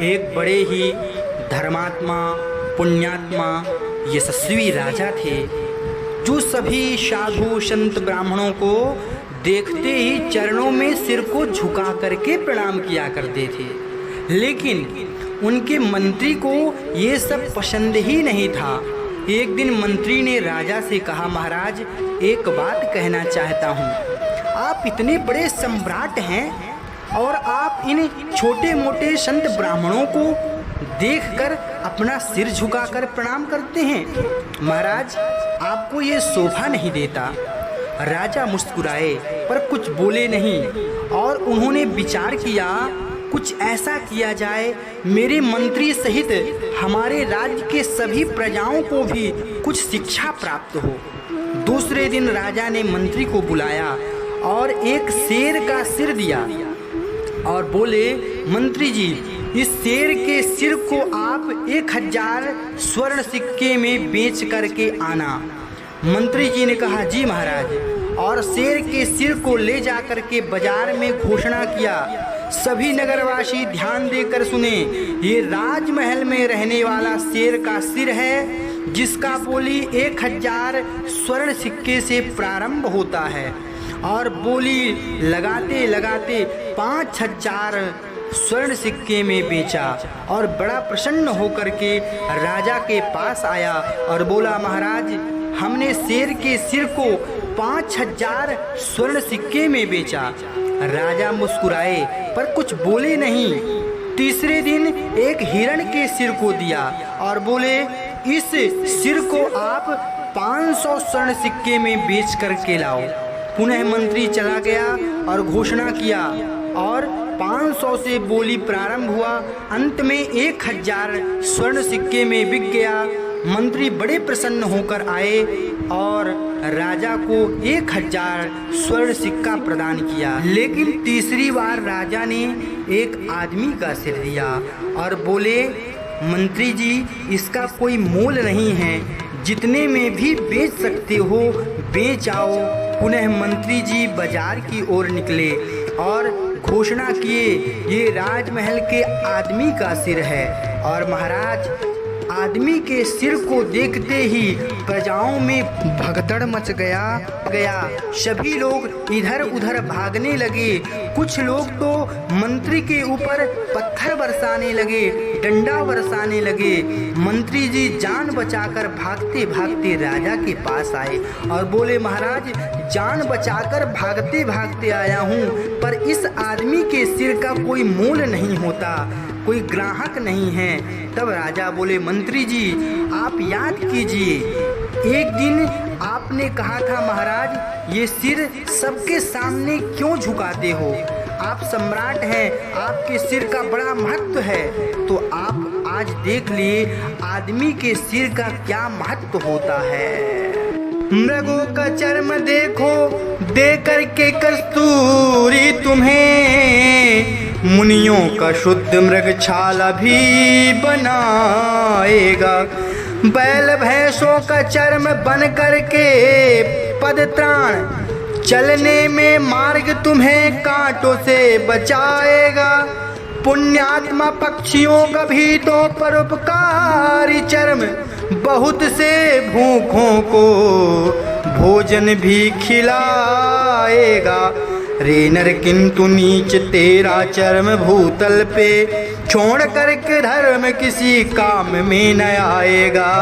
एक बड़े ही धर्मात्मा, पुण्यात्मा, यशस्वी राजा थे जो सभी साधु संत ब्राह्मणों को देखते ही चरणों में सिर को झुका करके प्रणाम किया करते थे। लेकिन उनके मंत्री को ये सब पसंद ही नहीं था। एक दिन मंत्री ने राजा से कहा, महाराज एक बात कहना चाहता हूँ। आप इतने बड़े सम्राट हैं और आप इन छोटे मोटे संत ब्राह्मणों को देखकर अपना सिर झुकाकर प्रणाम करते हैं। महाराज आपको ये शोभा नहीं देता। राजा मुस्कुराए पर कुछ बोले नहीं और उन्होंने विचार किया कुछ ऐसा किया जाए मेरे मंत्री सहित हमारे राज्य के सभी प्रजाओं को भी कुछ शिक्षा प्राप्त हो। दूसरे दिन राजा ने मंत्री को बुलाया और एक शेर का सिर दिया और बोले, मंत्री जी इस शेर के सिर को आप 1000 स्वर्ण सिक्के में बेच करके आना। मंत्री जी ने कहा, जी महाराज, और शेर के सिर को ले जा करके बाजार में घोषणा किया। सभी नगरवासी ध्यान देकर सुने, ये राजमहल में रहने वाला शेर का सिर है जिसका बोली 1000 स्वर्ण सिक्के से प्रारंभ होता है और बोली लगाते लगाते 5000 स्वर्ण सिक्के में बेचा और बड़ा प्रसन्न होकर के राजा के पास आया और बोला, महाराज हमने शेर के सिर को 5000 स्वर्ण सिक्के में बेचा। राजा मुस्कुराए पर कुछ बोले नहीं। तीसरे दिन एक हिरण के सिर को दिया और बोले, इस सिर को आप 500 स्वर्ण सिक्के में बेच करके लाओ। पुनः मंत्री चला गया और घोषणा किया और 500 से बोली प्रारंभ हुआ। अंत में 1000 स्वर्ण सिक्के में बिक गया। मंत्री बड़े प्रसन्न होकर आए और राजा को 1000 स्वर्ण सिक्का प्रदान किया। लेकिन तीसरी बार राजा ने एक आदमी का सिर दिया और बोले, मंत्री जी इसका कोई मोल नहीं है, जितने में भी बेच सकते हो बेच आओ। पुनः मंत्री जी बाजार की ओर निकले और घोषणा किए, ये राजमहल के आदमी का सिर है। और महाराज आदमी के सिर को देखते ही प्रजाओं में भगदड़ मच गया। सभी लोग इधर उधर भागने लगे। कुछ लोग तो मंत्री के ऊपर पत्थर बरसाने लगे, डंडा बरसाने लगे। मंत्री जी जान बचाकर भागते भागते राजा के पास आए और बोले, महाराज जान बचाकर भागते भागते आया हूँ पर इस आदमी के सिर का कोई मोल नहीं होता, कोई ग्राहक नहीं है। तब राजा बोले, मंत्री जी आप याद कीजिए, एक दिन आपने कहा था महाराज ये सिर सबके सामने क्यों झुकाते हो, आप सम्राट हैं, आपके सिर का बड़ा महत्व है। तो आप आज देख लिए आदमी के सिर का क्या महत्व होता है। मृगों का चर्म देखो दे करके कस्तूरी तुम्हें, मुनियों का शुद्ध मृग छाला भी बनाएगा। बैल भैंसों का चर्म बन करके पदत्राण, चलने में मार्ग तुम्हें कांटों से बचाएगा। पुण्यात्मा पक्षियों का भी तो परोपकारी चर्म, बहुत से भूखों को भोजन भी खिलाएगा। रे नर किंतु नीच तेरा चर्म भूतल पे, छोड़ करके धर्म किसी काम में न आएगा।